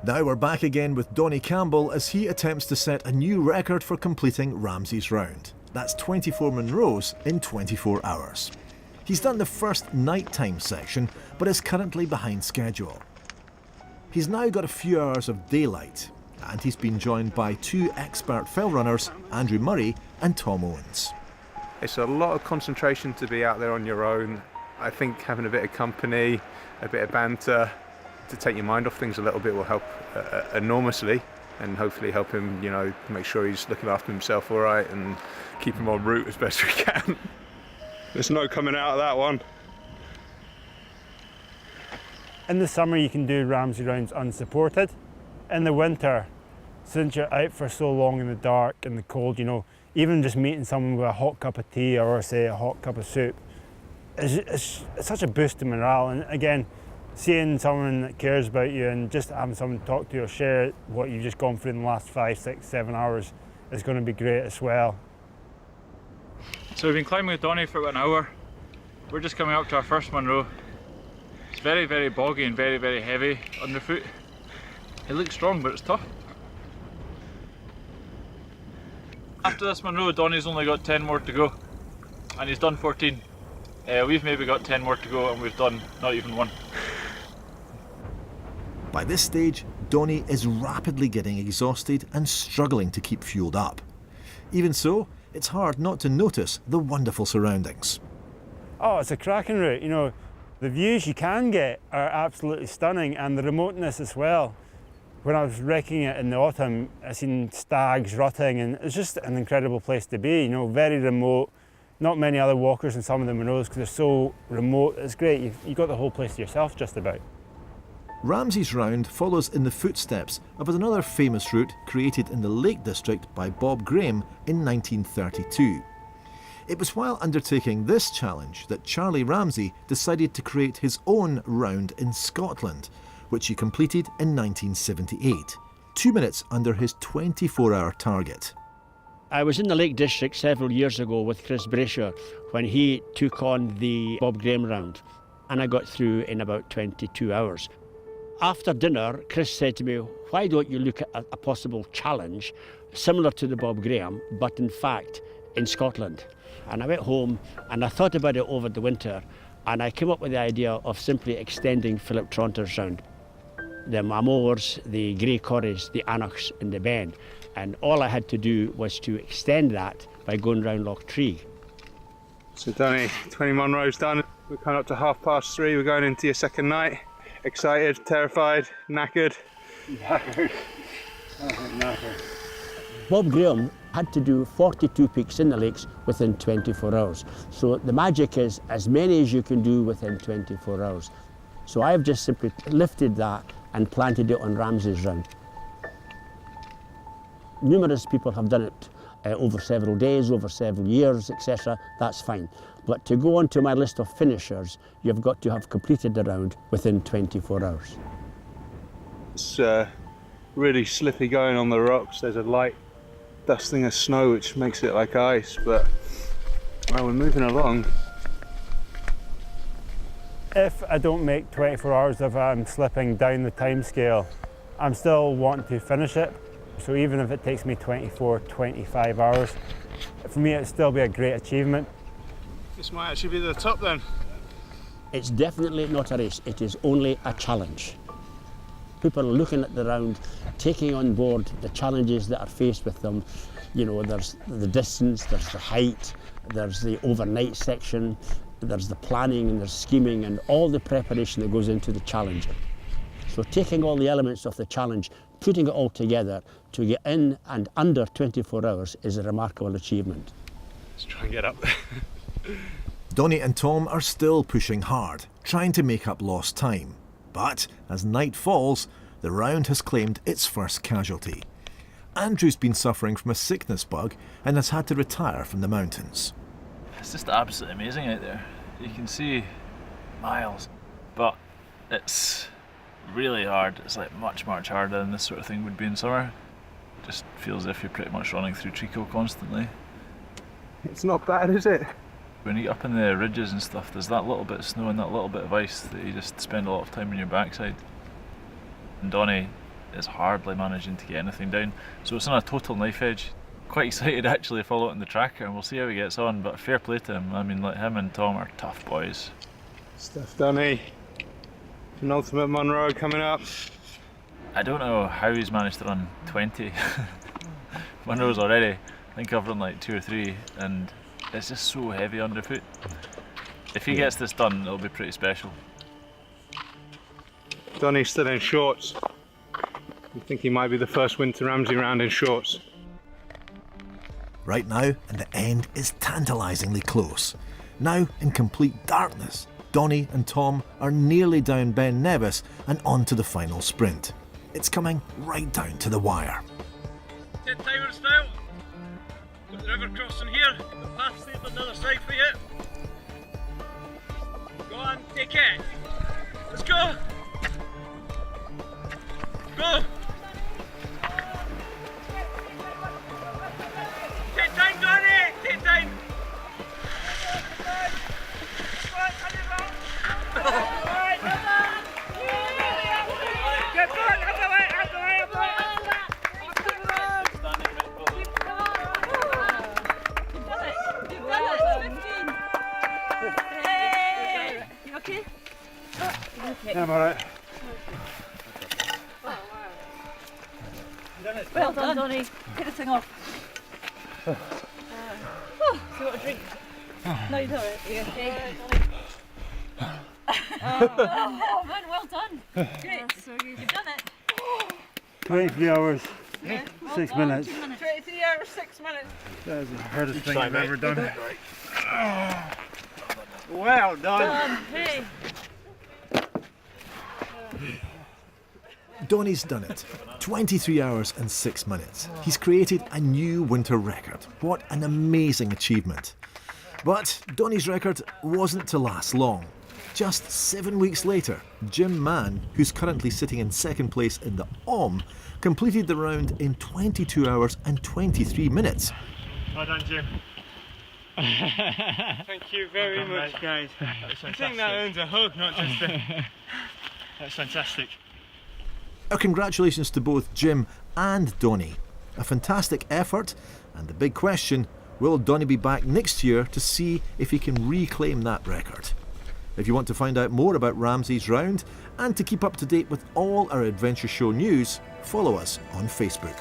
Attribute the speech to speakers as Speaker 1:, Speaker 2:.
Speaker 1: Now we're back again with Donnie Campbell as he attempts to set a new record for completing Ramsay's Round. That's 24 Munros in 24 hours. He's done the first nighttime section, but is currently behind schedule. He's now got a few hours of daylight, and he's been joined by two expert fell runners, Andrew Murray and Tom Owens.
Speaker 2: It's a lot of concentration to be out there on your own. I think having a bit of company, a bit of banter, to take your mind off things a little bit will help enormously, and hopefully help him, make sure he's looking after himself all right and keep him en route as best we can. There's no coming out of that one.
Speaker 3: In the summer you can do Ramsay Rounds unsupported. In the winter, since you're out for so long in the dark and the cold, even just meeting someone with a hot cup of tea or say a hot cup of soup, it's such a boost to morale. And again, seeing someone that cares about you and just having someone talk to you or share what you've just gone through in the last 5, 6, 7 hours is going to be great as well.
Speaker 4: So we've been climbing with Donnie for about an hour. We're just coming up to our first Munro. It's very, very boggy and very, very heavy underfoot. It looks strong, but it's tough. After this Munro, Donnie's only got 10 more to go, and he's done 14. We've maybe got 10 more to go, and we've done not even one.
Speaker 1: By this stage, Donnie is rapidly getting exhausted and struggling to keep fueled up. Even so, it's hard not to notice the wonderful surroundings.
Speaker 3: Oh, it's a cracking route. The views you can get are absolutely stunning, and the remoteness as well. When I was wrecking it in the autumn, I seen stags rutting, and it's just an incredible place to be. Very remote. Not many other walkers in some of the Munros because they're so remote. It's great. You've got the whole place to yourself just about.
Speaker 1: Ramsay's Round follows in the footsteps of another famous route created in the Lake District by Bob Graham in 1932. It was while undertaking this challenge that Charlie Ramsay decided to create his own round in Scotland, which he completed in 1978, 2 minutes under his 24-hour target.
Speaker 5: I was in the Lake District several years ago with Chris Brasher when he took on the Bob Graham Round, and I got through in about 22 hours. After dinner, Chris said to me, why don't you look at a possible challenge similar to the Bob Graham, but in fact in Scotland? And I went home and I thought about it over the winter, and I came up with the idea of simply extending Philip Tronter's round. The Mamors, the Grey Corries, the Anachs and the Ben. And all I had to do was to extend that by going round Loch Tree.
Speaker 2: So Donnie, 20 Munros done. We're coming up to 3:30. We're going into your second night. Excited, terrified, knackered.
Speaker 5: Knackered. Bob Graham had to do 42 peaks in the lakes within 24 hours. So the magic is as many as you can do within 24 hours. So I've just simply lifted that and planted it on Ramsay's Round. Numerous people have done it over several days, over several years, etc. That's fine. But to go onto my list of finishers, you've got to have completed the round within 24 hours.
Speaker 2: It's really slippy going on the rocks. There's a light dusting of snow which makes it like ice, but we're moving along.
Speaker 3: If I don't make 24 hours of slipping down the time scale, I'm still wanting to finish it. So even if it takes me 24, 25 hours, for me it'd still be a great achievement.
Speaker 2: This might actually be the top then.
Speaker 5: It's definitely not a race, it is only a challenge. People are looking at the round, taking on board the challenges that are faced with them. There's the distance, there's the height, there's the overnight section, there's the planning and there's scheming and all the preparation that goes into the challenge. So taking all the elements of the challenge, putting it all together to get in and under 24 hours is a remarkable achievement.
Speaker 2: Let's try and get up.
Speaker 1: Donnie and Tom are still pushing hard, trying to make up lost time. But as night falls, the round has claimed its first casualty. Andrew's been suffering from a sickness bug and has had to retire from the mountains.
Speaker 4: It's just absolutely amazing out there. You can see miles, but it's really hard. It's like much harder than this sort of thing would be in summer. It just feels as if you're pretty much running through treacle constantly.
Speaker 2: It's not bad, is it?
Speaker 4: When you get up in the ridges and stuff, there's that little bit of snow and that little bit of ice that you just spend a lot of time on your backside. And Donnie is hardly managing to get anything down. So it's on a total knife edge. Quite excited actually to follow it in the tracker, and we'll see how he gets on, but fair play to him. I mean, like, him and Tom are tough boys.
Speaker 2: Stuff, Donnie. Penultimate Monroe coming up.
Speaker 4: I don't know how he's managed to run 20 Monroes already. I think I've run like 2 or 3, and it's just so heavy underfoot. If he gets this done, it'll be pretty special.
Speaker 2: Donnie's still in shorts. I think he might be the first Winter Ramsay Round in shorts.
Speaker 1: Right now, and the end is tantalisingly close. Now, in complete darkness, Donnie and Tom are nearly down Ben Nevis and on to the final sprint. It's coming right down to the wire.
Speaker 6: 10 timers now. Got the river crossing here. The path's there on the other side for you. Go on, take it. Let's go. Go. Take time, Donnie. Take time.
Speaker 3: Yeah, I'm alright.
Speaker 7: Well done, Donnie. Get the thing off. So you want a drink? No, you don't. You okay? Oh man, well done. Great. You've done it.
Speaker 3: 23 hours,
Speaker 7: Yeah.
Speaker 3: 6
Speaker 7: Well done.
Speaker 3: minutes.
Speaker 7: 23 hours, 6 minutes.
Speaker 3: That is the hardest thing I've ever done.
Speaker 6: Well done.
Speaker 7: Hey.
Speaker 1: Donnie's done it. 23 hours and 6 minutes. He's created a new winter record. What an amazing achievement. But Donnie's record wasn't to last long. Just 7 weeks later, Jim Mann, who's currently sitting in second place in the OM, completed the round in 22 hours and 23 minutes.
Speaker 3: Well done, Jim.
Speaker 6: Thank you very much, guys. I think that earns a hug, not just a...
Speaker 3: That's fantastic.
Speaker 1: Our congratulations to both Jim and Donnie. A fantastic effort, and the big question, will Donnie be back next year to see if he can reclaim that record? If you want to find out more about Ramsay's Round and to keep up to date with all our Adventure Show news, follow us on Facebook.